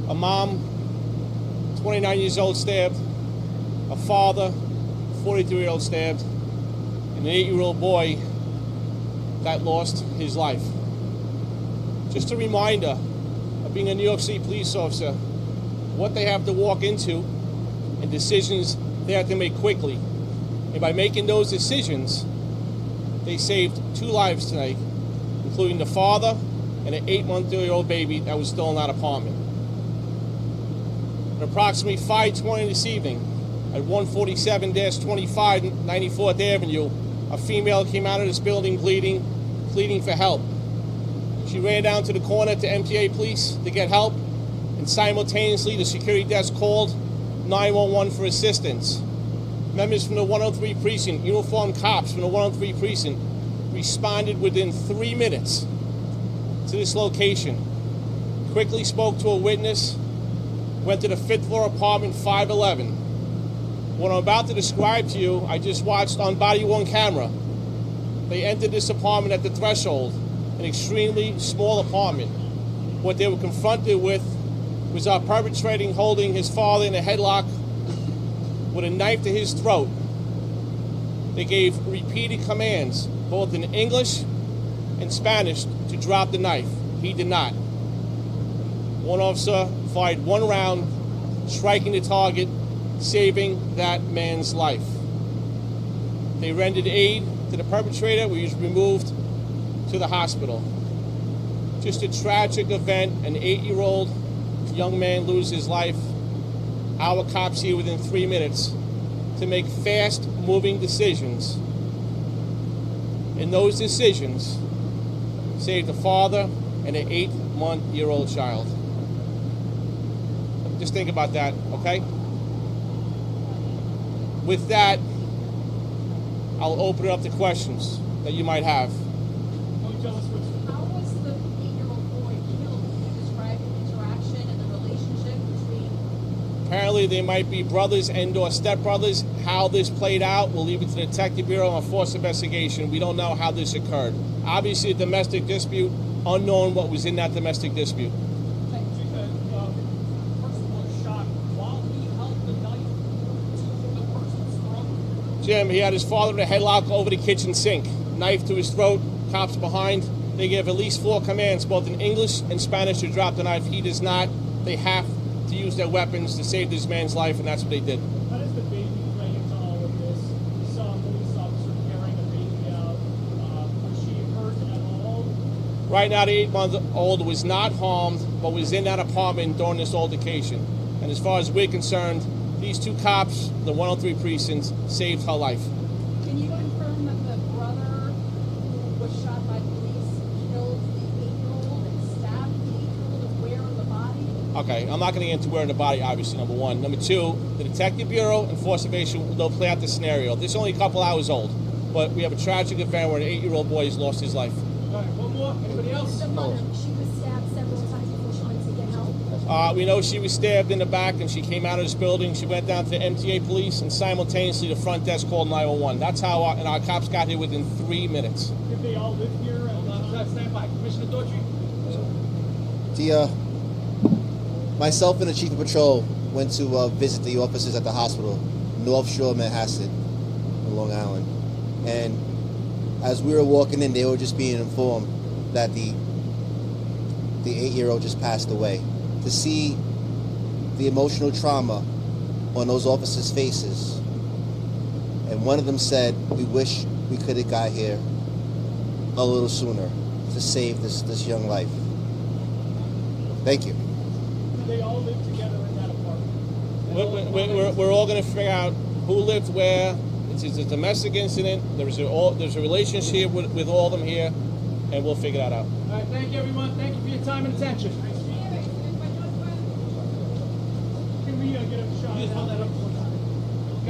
A mom, 29 years old, stabbed. A father, 43-year-old, stabbed. And an 8-year-old boy that lost his life. Just a reminder of being a New York City police officer, what they have to walk into and decisions they have to make quickly. And by making those decisions, they saved 2 lives tonight, including the father and an 8-month-old baby that was still in that apartment. At approximately 5:20 this evening, at 147-25 94th Avenue, a female came out of this building pleading for help. She ran down to the corner to MTA police to get help, and simultaneously the security desk called 911 for assistance. Members from the 103 precinct, uniformed cops from the 103 precinct, responded within 3 minutes to this location. Quickly spoke to a witness, went to the 5th floor apartment 511. What I'm about to describe to you, I just watched on body-worn camera. They entered this apartment at the threshold, an extremely small apartment. What they were confronted with was our perpetrator holding his father in a headlock with a knife to his throat. They gave repeated commands, both in English and Spanish, to drop the knife. He did not. One officer fired 1 round, striking the target, saving that man's life. They rendered aid to the perpetrator, who was removed to the hospital. Just a tragic event, an 8-year-old young man loses his life. Our cops here within 3 minutes to make fast-moving decisions. And those decisions saved a father and an 8-month-old child. Just think about that, okay? With that, I'll open it up to questions that you might have. How was the 8-year-old boy killed? Can you describe the interaction and the relationship between? Apparently, they might be brothers and/or stepbrothers. How this played out, we'll leave it to the Detective Bureau on a forced investigation. We don't know how this occurred. Obviously, a domestic dispute, unknown what was in that domestic dispute. Jim, he had his father in a headlock over the kitchen sink, knife to his throat, cops behind. They gave at least 4 commands, both in English and Spanish, to drop the knife. He does not. They have to use their weapons to save this man's life, and that's what they did. How does the baby play into all of this? You saw a police officer carrying a baby out. Was she hurt at all? Right now, the 8-month-old was not harmed, but was in that apartment during this altercation. And as far as we're concerned, these 2 cops, the 103 precinct, saved her life. Can you confirm that the brother who was shot by police killed the 8-year-old and stabbed the 8-year-old, and where in the body? Okay, I'm not going to get into where in the body, obviously, number 1. Number 2, the Detective Bureau and Force Evasion, they'll play out the scenario. This is only a couple hours old, but we have a tragic event where an 8-year-old boy has lost his life. All right, one more. Anybody else? The mother, she was stabbed several times before she went to get help. We know she was stabbed in the back, and she came out of this building. She went down to the MTA police, and simultaneously the front desk called 911. That's how our cops got here within 3 minutes. Did they all live here? Stand by. Commissioner Daughtry. Myself and the Chief of Patrol went to visit the officers at the hospital, North Shore, Manhasset, in Long Island. And as we were walking in, they were just being informed that the 8-year-old just passed away. To see the emotional trauma on those officers' faces, and one of them said, "We wish we could have got here a little sooner to save this young life." Thank you. They all live together in that apartment. We're all going to figure out who lived where. It's a domestic incident. There's a relationship with all of them here, and we'll figure that out. All right, thank you, everyone. Thank you for your time and attention. Can we get a shot?